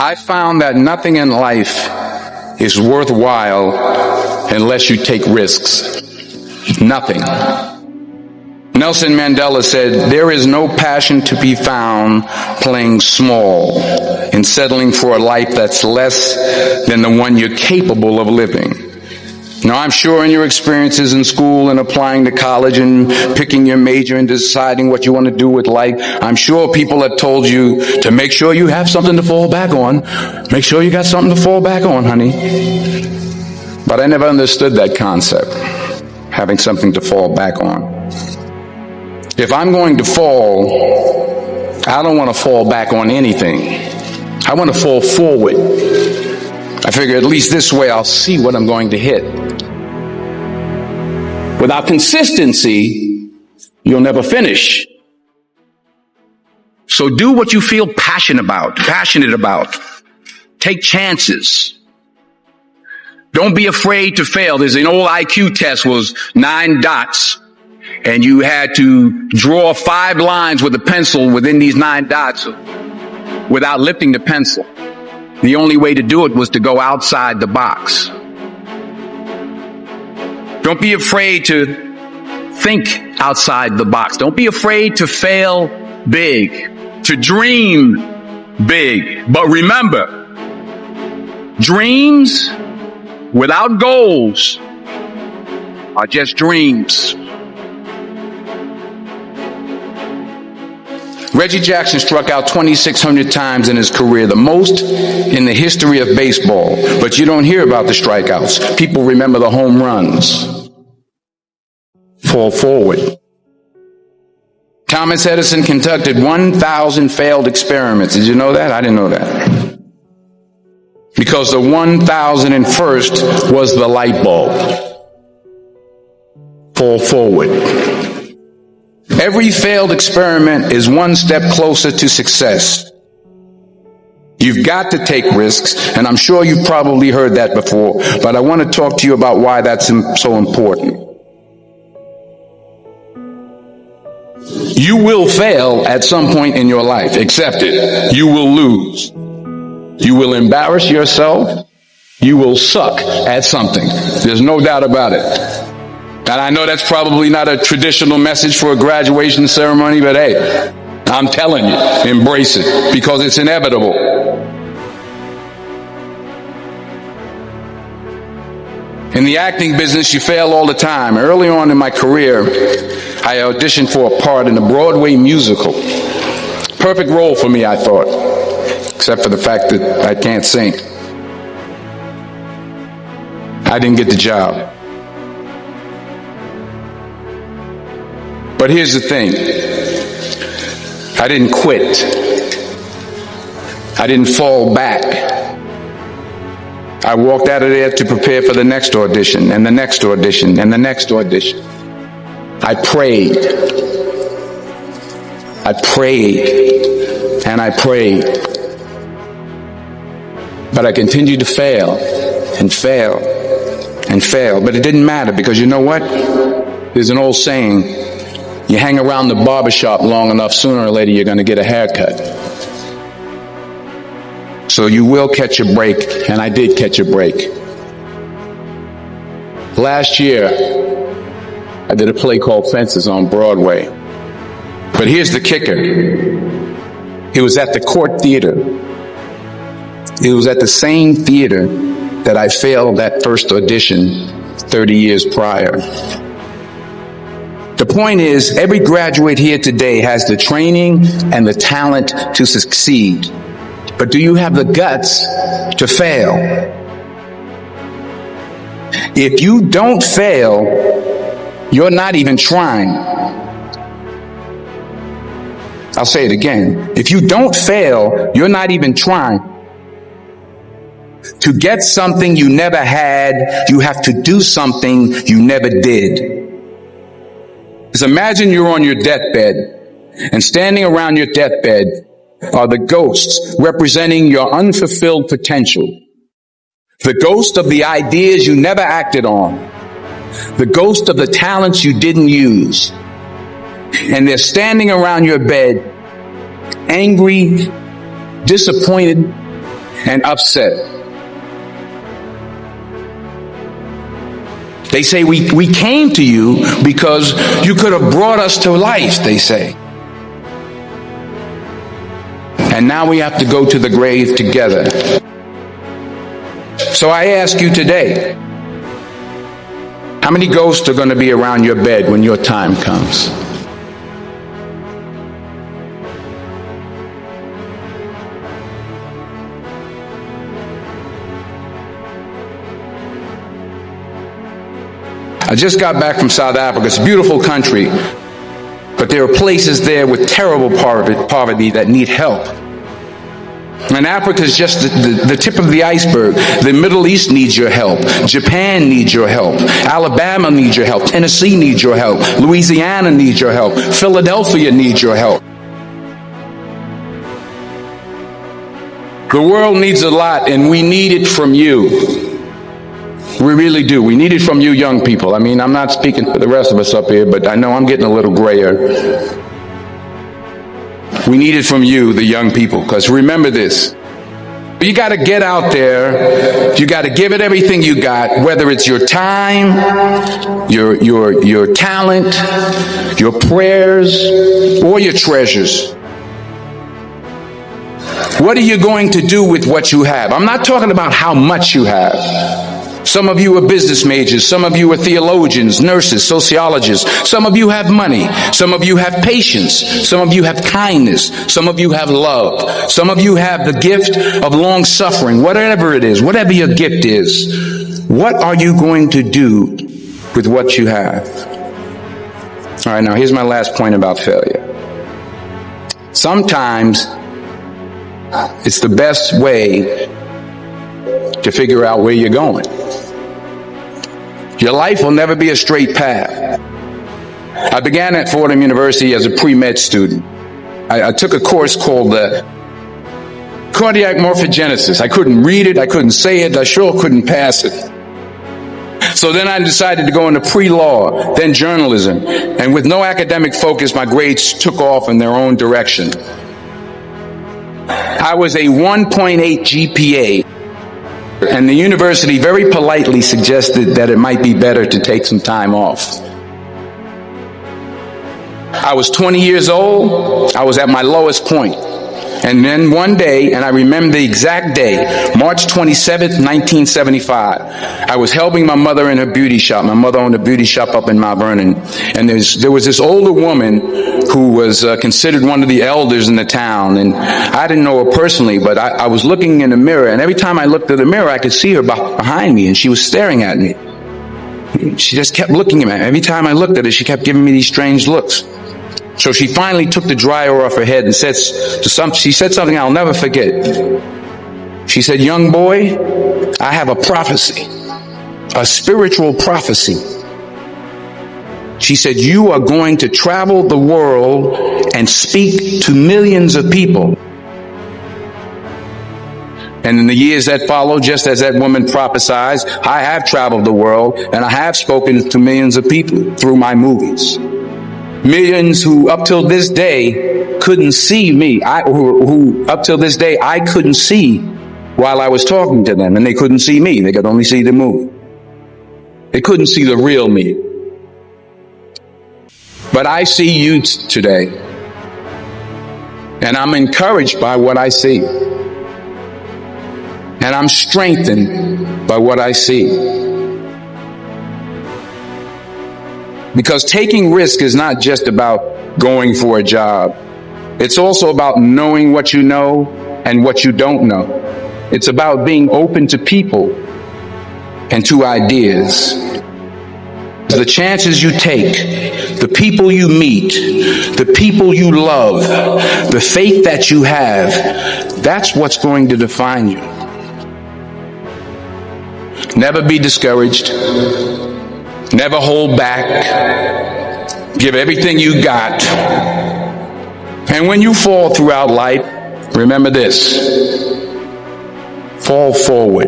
I found that nothing in life is worthwhile unless you take risks. Nothing. Nelson Mandela said, "There is no passion to be found playing small and settling for a life that's less than the one you're capable of living." Now, I'm sure in your experiences in school and applying to college and picking your major and deciding what you want to do with life, I'm sure people have told you to make sure you have something to fall back on. Make sure you got something to fall back on, honey. But I never understood that concept, having something to fall back on. If I'm going to fall, I don't want to fall back on anything. I want to fall forward. I figure at least this way I'll see what I'm going to hit. Without consistency, you'll never finish. So do what you feel passionate about. Take chances. Don't be afraid to fail. There's an old IQ test, was 9 dots, and you had to draw 5 lines with a pencil within these 9 dots without lifting the pencil. The only way to do it was to go outside the box. Don't be afraid to think outside the box. Don't be afraid to fail big, to dream big. But remember, dreams without goals are just dreams. Reggie Jackson struck out 2,600 times in his career, the most in the history of baseball. But you don't hear about the strikeouts. People remember the home runs. Fall forward. Thomas Edison conducted 1,000 failed experiments. Did you know that? I didn't know that. Because the 1,001st was the light bulb. Fall forward. Every failed experiment is one step closer to success. You've got to take risks, and I'm sure you've probably heard that before, but I want to talk to you about why that's so important. You will fail at some point in your life. Accept it. You will lose. You will embarrass yourself. You will suck at something. There's no doubt about it. And I know that's probably not a traditional message for a graduation ceremony, but hey, I'm telling you, embrace it, because it's inevitable. In the acting business, you fail all the time. Early on in my career, I auditioned for a part in a Broadway musical. Perfect role for me, I thought, except for the fact that I can't sing. I didn't get the job. But here's the thing. I didn't quit. I didn't fall back. I walked out of there to prepare for the next audition, and the next audition, and the next audition. I prayed. I prayed. And I prayed. But I continued to fail and fail and fail. But it didn't matter, because you know what? There's an old saying, you hang around the barbershop long enough, sooner or later you're going to get a haircut. So you will catch a break, and I did catch a break. Last year, I did a play called Fences on Broadway. But here's the kicker. It was at the Court Theater. It was at the same theater that I failed that first audition 30 years prior. The point is, every graduate here today has the training and the talent to succeed. But do you have the guts to fail? If you don't fail, you're not even trying. I'll say it again. If you don't fail, you're not even trying. To get something you never had, you have to do something you never did. Because imagine you're on your deathbed, and standing around your deathbed are the ghosts representing your unfulfilled potential. The ghost of the ideas you never acted on. The ghost of the talents you didn't use. And they're standing around your bed, angry, disappointed, and upset. They say, we came to you because you could have brought us to life, they say. And now we have to go to the grave together. So I ask you today, how many ghosts are going to be around your bed when your time comes? I just got back from South Africa. It's a beautiful country, but there are places there with terrible poverty that need help. And Africa is just the tip of the iceberg. The Middle East needs your help. Japan needs your help. Alabama needs your help. Tennessee needs your help. Louisiana needs your help. Philadelphia needs your help. The world needs a lot, and we need it from you. We really do. We need it from you young people. I mean, I'm not speaking for the rest of us up here, but I know I'm getting a little grayer. We need it from you, the young people, because remember this. You got to get out there. You got to give it everything you got, whether it's your time, your talent, your prayers, or your treasures. What are you going to do with what you have? I'm not talking about how much you have. Some of you are business majors. Some of you are theologians, nurses, sociologists. Some of you have money. Some of you have patience. Some of you have kindness. Some of you have love. Some of you have the gift of long suffering. Whatever it is, whatever your gift is, what are you going to do with what you have? All right, now here's my last point about failure. Sometimes it's the best way to figure out where you're going. Your life will never be a straight path. I began at Fordham University as a pre-med student. I took a course called cardiac morphogenesis. I couldn't read it, I couldn't say it, I sure couldn't pass it. So then I decided to go into pre-law, then journalism, and with no academic focus, my grades took off in their own direction. I was a 1.8 GPA. And the university very politely suggested that it might be better to take some time off. I was 20 years old. I was at my lowest point. And then one day, and I remember the exact day, March 27th, 1975, I was helping my mother in her beauty shop. My mother owned a beauty shop up in Mount Vernon. And there was this older woman who was considered one of the elders in the town. And I didn't know her personally, but I was looking in the mirror. And every time I looked at the mirror, I could see her behind me, and she was staring at me. She just kept looking at me. Every time I looked at her, she kept giving me these strange looks. So she finally took the dryer off her head and she said something I'll never forget. She said, "Young boy, I have a prophecy, a spiritual prophecy." She said, "You are going to travel the world and speak to millions of people." And in the years that followed, just as that woman prophesied, I have traveled the world and I have spoken to millions of people through my movies. Millions who up till this day couldn't see me, who up till this day I couldn't see while I was talking to them, and they couldn't see me. They could only see the movie. They couldn't see the real me. But I see you today, and I'm encouraged by what I see. And I'm strengthened by what I see. Because taking risk is not just about going for a job. It's also about knowing what you know and what you don't know. It's about being open to people and to ideas. The chances you take, the people you meet, the people you love, the faith that you have, that's what's going to define you. Never be discouraged. Never hold back. Give everything you got. And when you fall throughout life, remember this: fall forward.